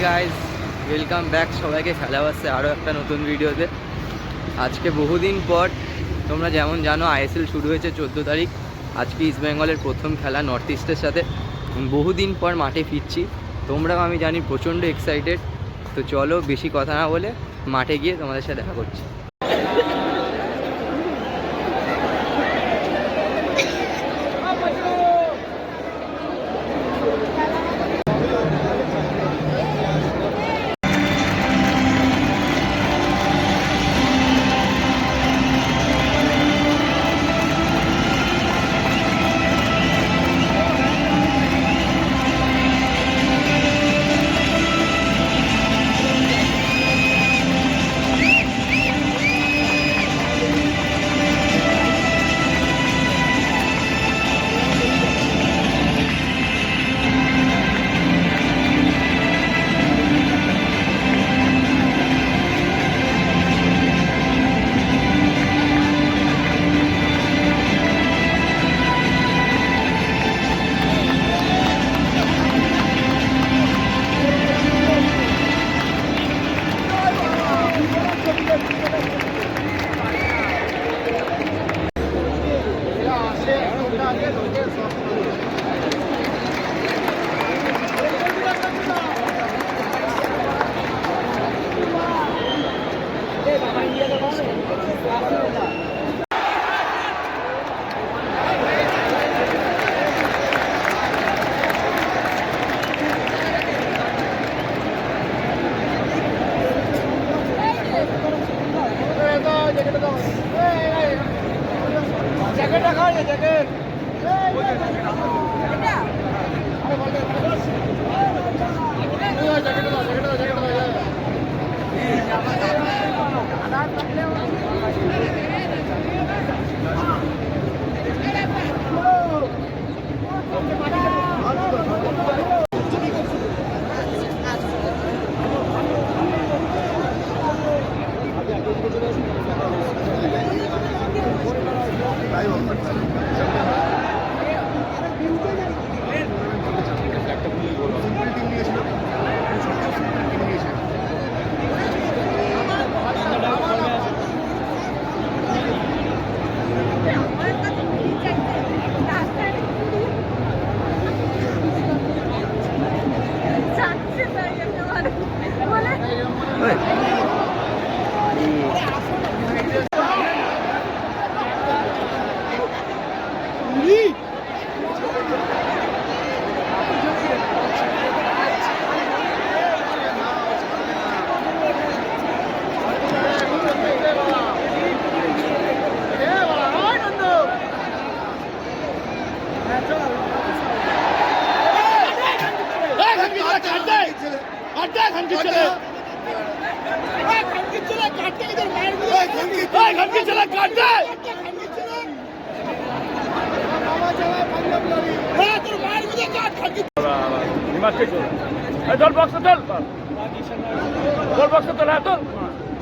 Guys, welcome back সবাইকে খেলাবাসে আরও একটা নতুন ভিডিওতে। আজকে বহুদিন পর, তোমরা যেমন জানো আইএসএল শুরু হয়েছে 14 তারিখ। আজকে ইস্ট বেঙ্গলের প্রথম খেলা নর্থ ইস্টের সাথে। বহুদিন পর মাঠে ফিরছি, তোমরাও আমি জানি প্রচণ্ড এক্সাইটেড। তো চলো বেশি কথা না বলে মাঠে গিয়ে তোমাদের সাথে দেখা করছি।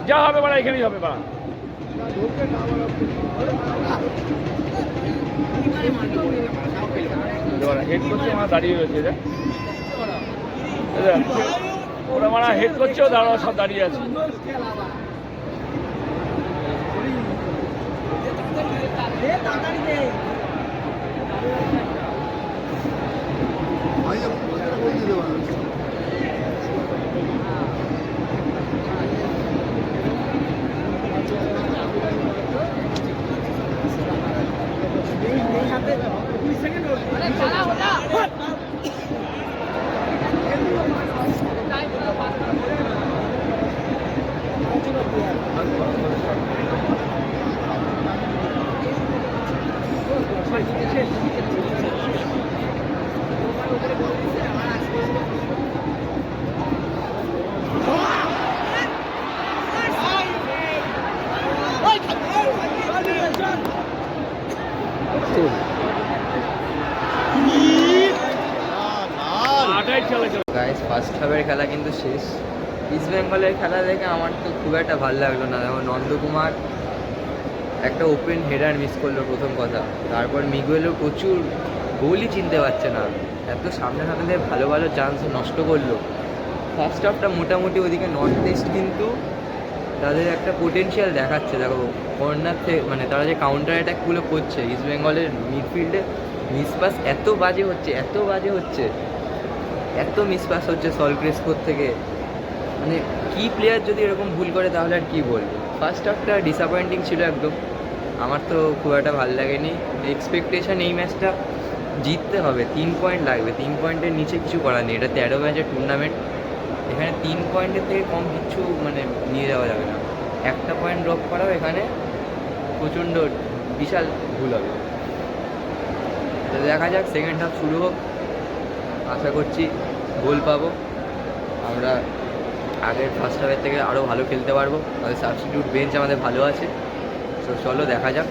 যা হবে বাড়া এখানেই হবে বাড়া। হেড করছে আমার দাঁড়িয়ে রয়েছে, ওরা মারা হেড করছেও দাঁড়া সব দাঁড়িয়ে আছে। ফার্স্ট হাফের খেলা কিন্তু শেষ। ইস্ট বেঙ্গলের খেলা দেখে আমার তো খুব একটা ভালো লাগলো না। দেখো নন্দকুমার একটা ওপেন হেডার মিস করলো প্রথম কথা, তারপর মিগুয়েলও প্রচুর গোলই চিনতে পারছে না, এত সামনে সামনে ভালো ভালো চান্স নষ্ট করলো। ফার্স্ট হাফটা মোটামুটি ওদিকে নর্থ ইস্ট কিন্তু তাদের একটা পোটেনশিয়াল দেখাচ্ছে। দেখো কর্নার থেকে মানে তারা যে কাউন্টার অ্যাটাকগুলো করছে, ইস্ট বেঙ্গলের মিডফিল্ডে মিসপাস এত বাজে হচ্ছে, এত মিসপাস হচ্ছে সল ক্রেসপোর থেকে। মানে কি প্লেয়ার যদি এরকম ভুল করে তাহলে আর কী বলবো। ফার্স্ট হাফটা ডিসঅ্যাপয়েন্টিং ছিল একদম, আমার তো খুব একটা ভালো লাগেনি। এক্সপেকটেশন এই ম্যাচটা জিততে হবে, 3 পয়েন্ট লাগবে, 3 পয়েন্টের নিচে কিছু করার নেই। এটা 13 ম্যাচের টুর্নামেন্ট, এখানে 3 পয়েন্টের থেকে কম কিচ্ছু মানে নিয়ে যাওয়া যাবে না। একটা পয়েন্ট ড্রপ করাও এখানে প্রচণ্ড বিশাল ভুল হবে। তো দেখা যাক, সেকেন্ড হাফ শুরু হোক, আশা করছি গোল পাবো আমরা। আগের ফার্স্ট হাফের থেকে আরও ভালো খেলতে পারবো, তাদের সাবস্টিটিউট বেঞ্চ আমাদের ভালো আছে। তো চলো দেখা যাক।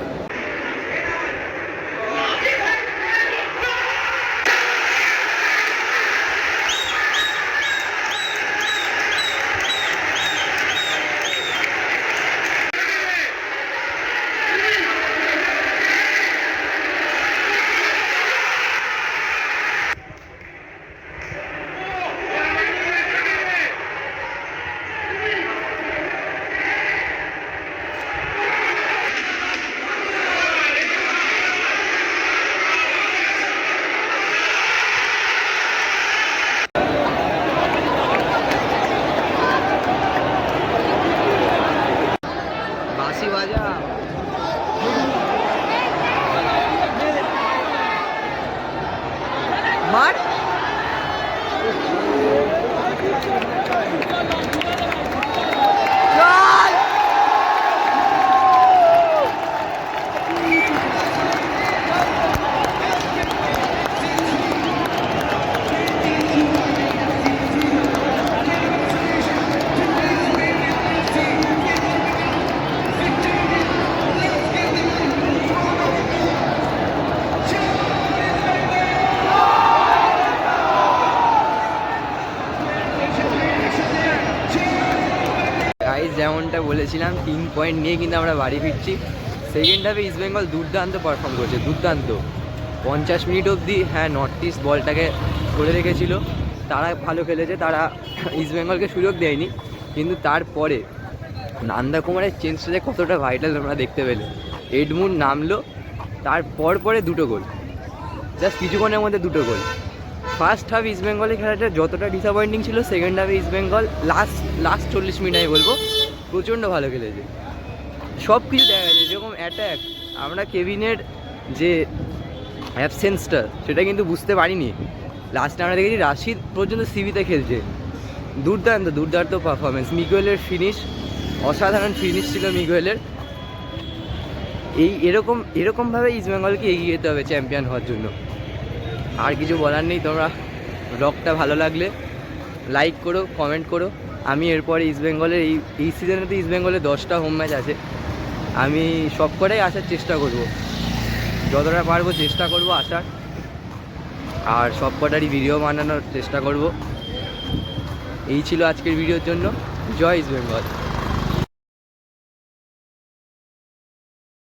বাঁশি বাজা, মার গাইস, যেমনটা বলেছিলাম 3 পয়েন্ট নিয়ে কিন্তু আমরা বাড়ি ফিরছি। সেকেন্ড হাফে ইস্ট বেঙ্গল দুর্দান্ত পারফর্ম করছে, দুর্দান্ত। 50 মিনিট অবধি হ্যাঁ নর্থ ইস্ট বলটাকে ধরে রেখেছিল, তারা ভালো খেলেছে, তারা ইস্ট বেঙ্গলকে সুযোগ দেয়নি। কিন্তু তারপরে নান্দা কুমারের চেঞ্জটা যে কতটা ভাইটাল তোমরা দেখতে পেলে। এডমুন নামলো, পরে 2টো গোল, জাস্ট কিছুক্ষণের মধ্যে 2টো গোল। ফার্স্ট হাফ ইস্ট বেঙ্গলের খেলাটা যতটা ডিসঅ্যাপয়েন্টিং ছিল, সেকেন্ড হাফে ইস্ট বেঙ্গল লাস্ট 40 মিনিট আমি বলবো প্রচণ্ড ভালো খেলেছে। সব কিছু দেখা গেছে, যেরকম অ্যাট্যাক, আমরা কেভিনের যে অ্যাবসেন্সটা সেটা কিন্তু বুঝতে পারিনি। লাস্টে আমরা দেখেছি রাশিদ পর্যন্ত সিবিতে খেলছে, দুর্দান্ত পারফরমেন্স। মিগুয়েলের ফিনিশ, অসাধারণ ফিনিশ ছিল মিগুয়েলের। এরকমভাবে ইস্ট বেঙ্গলকে এগিয়ে যেতে হবে চ্যাম্পিয়ন হওয়ার জন্য। আর কিছু বলার নেই। তোমরা ব্লগটা ভালো লাগলে লাইক করো, কমেন্ট করো। আমি এরপরে ইস্ট বেঙ্গলের এই সিজনে তো ইস্ট বেঙ্গলের 10টা হোম ম্যাচ আছে, আমি সব কটাই আসার চেষ্টা করব, যতটা পারবো চেষ্টা করব আসার, আর সব কটারই ভিডিও বানানোর চেষ্টা করব। এই ছিল আজকের ভিডিওর জন্য। জয় ইস্ট বেঙ্গল।